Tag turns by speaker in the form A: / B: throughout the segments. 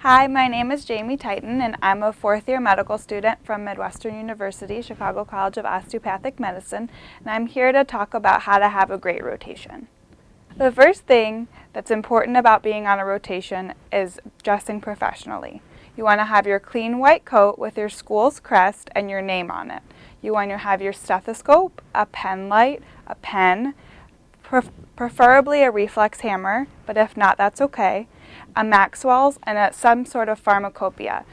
A: Hi, my name is Jamie Titan, and I'm a fourth-year medical student from Midwestern University, Chicago College of Osteopathic Medicine, and I'm here to talk about how to have a great rotation. The first thing that's important about being on a rotation is dressing professionally. You want to have your clean white coat with your school's crest and your name on it. You want to have your stethoscope, a pen light, a pen, preferably a reflex hammer, but if not, that's okay, a Maxwell's, and some sort of pharmacopoeia.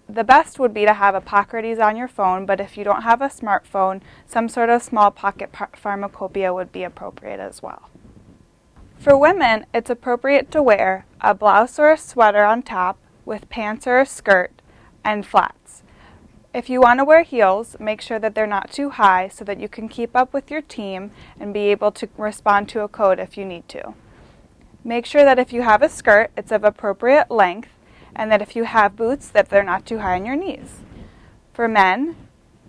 A: The best would be to have a Hippocrates on your phone, but if you don't have a smartphone, some sort of small pocket pharmacopoeia would be appropriate as well. For women, it's appropriate to wear a blouse or a sweater on top with pants or a skirt and flats. If you want to wear heels, make sure that they're not too high so that you can keep up with your team and be able to respond to a code if you need to. Make sure that if you have a skirt, it's of appropriate length, and that if you have boots, that they're not too high on your knees. For men,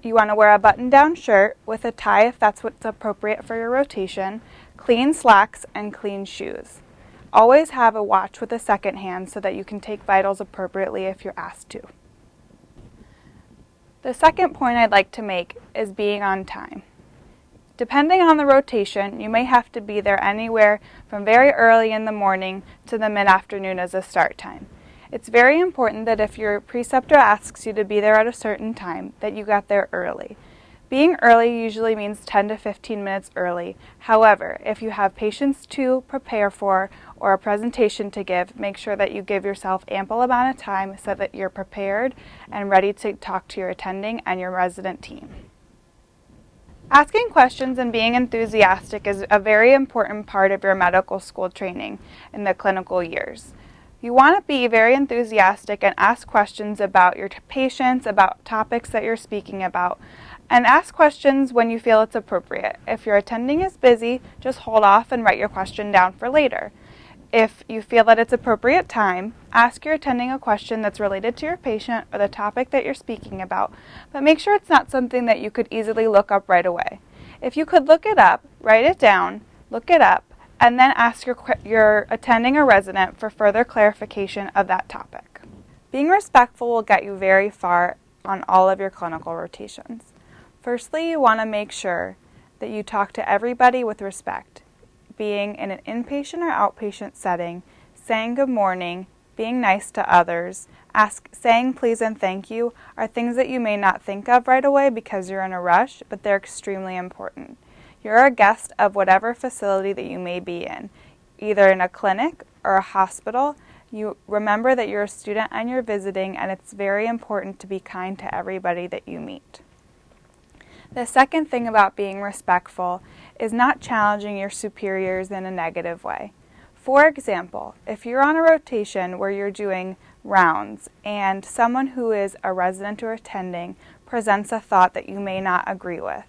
A: you want to wear a button-down shirt with a tie if that's what's appropriate for your rotation, clean slacks, and clean shoes. Always have a watch with a second hand so that you can take vitals appropriately if you're asked to. The second point I'd like to make is being on time. Depending on the rotation, you may have to be there anywhere from very early in the morning to the mid-afternoon as a start time. It's very important that if your preceptor asks you to be there at a certain time, that you got there early. Being early usually means 10 to 15 minutes early. However, if you have patients to prepare for or a presentation to give, make sure that you give yourself ample amount of time so that you're prepared and ready to talk to your attending and your resident team. Asking questions and being enthusiastic is a very important part of your medical school training in the clinical years. You want to be very enthusiastic and ask questions about your patients, about topics that you're speaking about, and ask questions when you feel it's appropriate. If your attending is busy, just hold off and write your question down for later. If you feel that it's appropriate time, ask your attending a question that's related to your patient or the topic that you're speaking about, but make sure it's not something that you could easily look up right away. If you could look it up, write it down, look it up, and then ask your attending or resident for further clarification of that topic. Being respectful will get you very far on all of your clinical rotations. Firstly, you want to make sure that you talk to everybody with respect, being in an inpatient or outpatient setting, saying good morning, being nice to others, saying please and thank you are things that you may not think of right away because you're in a rush, but they're extremely important. You're a guest of whatever facility that you may be in, either in a clinic or a hospital. You remember that you're a student and you're visiting, and it's very important to be kind to everybody that you meet. The second thing about being respectful is not challenging your superiors in a negative way. For example, if you're on a rotation where you're doing rounds and someone who is a resident or attending presents a thought that you may not agree with,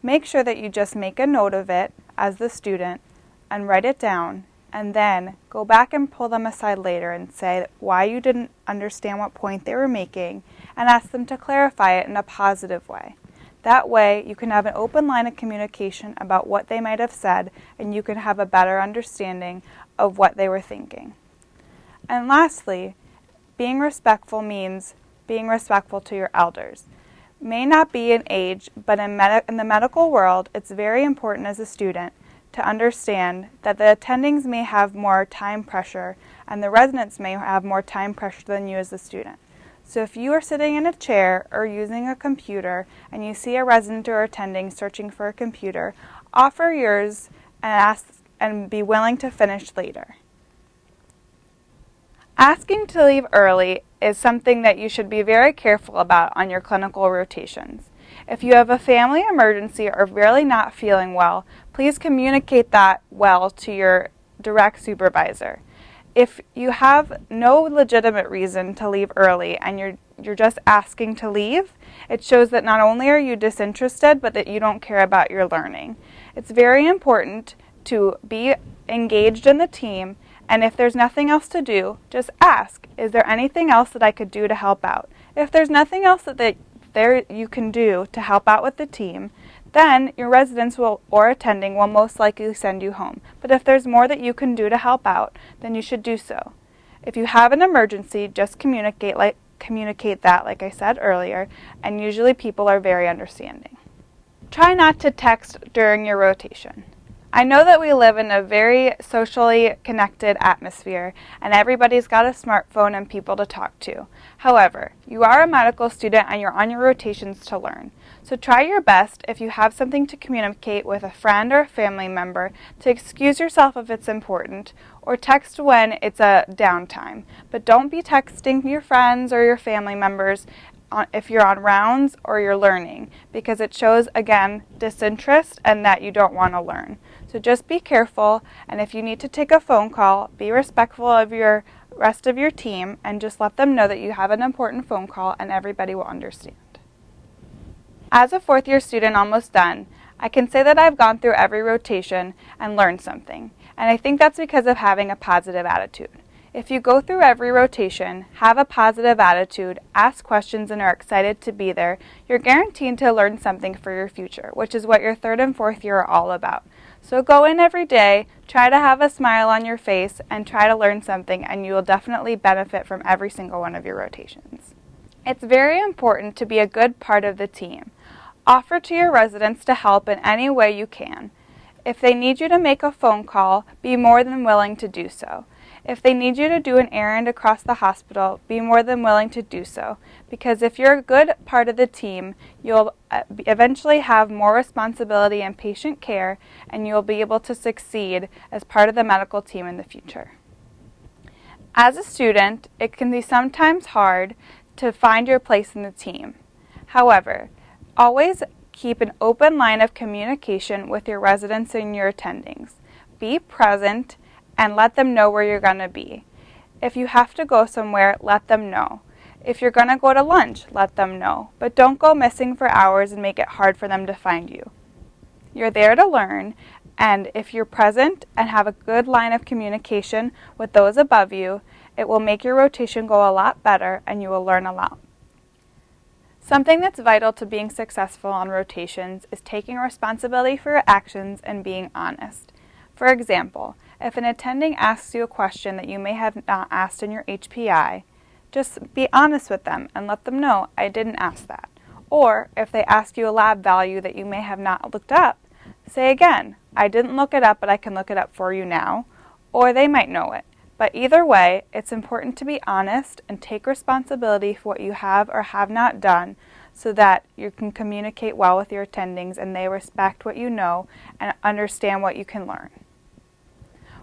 A: make sure that you just make a note of it as the student and write it down, and then go back and pull them aside later and say why you didn't understand what point they were making and ask them to clarify it in a positive way. That way, you can have an open line of communication about what they might have said, and you can have a better understanding of what they were thinking. And lastly, being respectful means being respectful to your elders. May not be in age, but in the medical world, it's very important as a student to understand that the attendings may have more time pressure, and the residents may have more time pressure than you as a student. So if you are sitting in a chair or using a computer and you see a resident or attending searching for a computer, offer yours and be willing to finish later. Asking to leave early is something that you should be very careful about on your clinical rotations. If you have a family emergency or really not feeling well, please communicate that well to your direct supervisor. If you have no legitimate reason to leave early and you're just asking to leave, it shows that not only are you disinterested, but that you don't care about your learning. It's very important to be engaged in the team, and if there's nothing else to do, just ask, is there anything else that I could do to help out? If there's nothing else that you can do to help out with the team, then your residents or attending will most likely send you home. But if there's more that you can do to help out, then you should do so. If you have an emergency, just communicate that, like I said earlier, and usually people are very understanding. Try not to text during your rotation. I know that we live in a very socially connected atmosphere, and everybody's got a smartphone and people to talk to. However, you are a medical student and you're on your rotations to learn. So try your best, if you have something to communicate with a friend or a family member, to excuse yourself if it's important, or text when it's a downtime. But don't be texting your friends or your family members if you're on rounds or you're learning, because it shows, again, disinterest and that you don't want to learn. So just be careful, and if you need to take a phone call, be respectful of your rest of your team and just let them know that you have an important phone call and everybody will understand. As a fourth-year student almost done, I can say that I've gone through every rotation and learned something, and I think that's because of having a positive attitude. If you go through every rotation, have a positive attitude, ask questions, and are excited to be there, you're guaranteed to learn something for your future, which is what your third and fourth year are all about. So go in every day, try to have a smile on your face, and try to learn something, and you will definitely benefit from every single one of your rotations. It's very important to be a good part of the team. Offer to your residents to help in any way you can. If they need you to make a phone call, be more than willing to do so. If they need you to do an errand across the hospital, be more than willing to do so, because if you're a good part of the team, you'll eventually have more responsibility in patient care, and you'll be able to succeed as part of the medical team in the future. As a student, it can be sometimes hard to find your place in the team. However, always keep an open line of communication with your residents and your attendings. Be present and let them know where you're going to be. If you have to go somewhere, let them know. If you're going to go to lunch, let them know. But don't go missing for hours and make it hard for them to find you. You're there to learn, and if you're present and have a good line of communication with those above you, it will make your rotation go a lot better and you will learn a lot. Something that's vital to being successful on rotations is taking responsibility for your actions and being honest. For example, if an attending asks you a question that you may have not asked in your HPI, just be honest with them and let them know, I didn't ask that. Or if they ask you a lab value that you may have not looked up, say again, I didn't look it up, but I can look it up for you now. Or they might know it. But either way, it's important to be honest and take responsibility for what you have or have not done so that you can communicate well with your attendings and they respect what you know and understand what you can learn.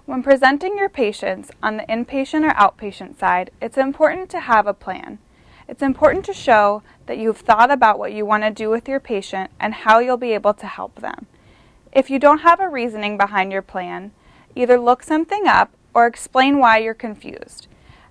A: When presenting your patients on the inpatient or outpatient side, it's important to have a plan. It's important to show that you've thought about what you want to do with your patient and how you'll be able to help them. If you don't have a reasoning behind your plan, either look something up or explain why you're confused.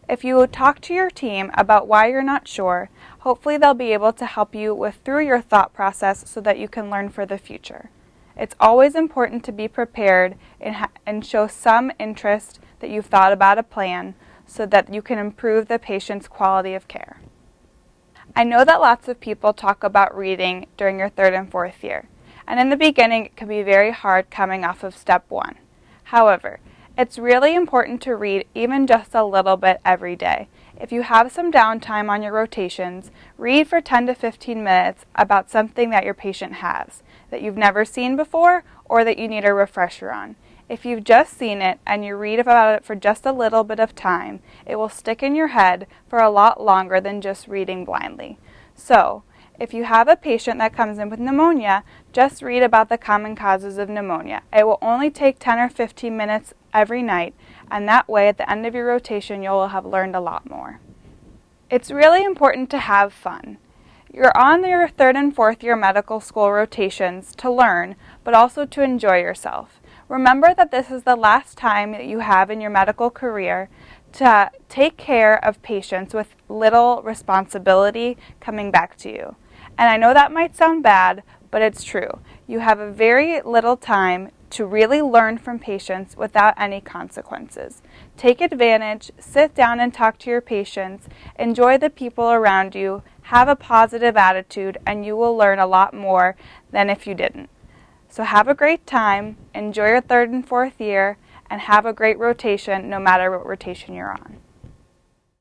A: If you talk to your team about why you're not sure, hopefully they'll be able to help you through your thought process so that you can learn for the future. It's always important to be prepared and show some interest that you've thought about a plan so that you can improve the patient's quality of care. I know that lots of people talk about reading during your third and fourth year, and in the beginning it can be very hard coming off of step 1. However, it's really important to read even just a little bit every day. If you have some downtime on your rotations, read for 10 to 15 minutes about something that your patient has, that you've never seen before or that you need a refresher on. If you've just seen it and you read about it for just a little bit of time, it will stick in your head for a lot longer than just reading blindly. So, if you have a patient that comes in with pneumonia, just read about the common causes of pneumonia. It will only take 10 or 15 minutes every night, and that way at the end of your rotation you'll have learned a lot more. It's really important to have fun. You're on your third and fourth year medical school rotations to learn, but also to enjoy yourself. Remember that this is the last time that you have in your medical career to take care of patients with little responsibility coming back to you. And I know that might sound bad, but it's true. You have a very little time to really learn from patients without any consequences. Take advantage, sit down and talk to your patients, enjoy the people around you, have a positive attitude, and you will learn a lot more than if you didn't. So have a great time, enjoy your third and fourth year, and have a great rotation no matter what rotation you're on.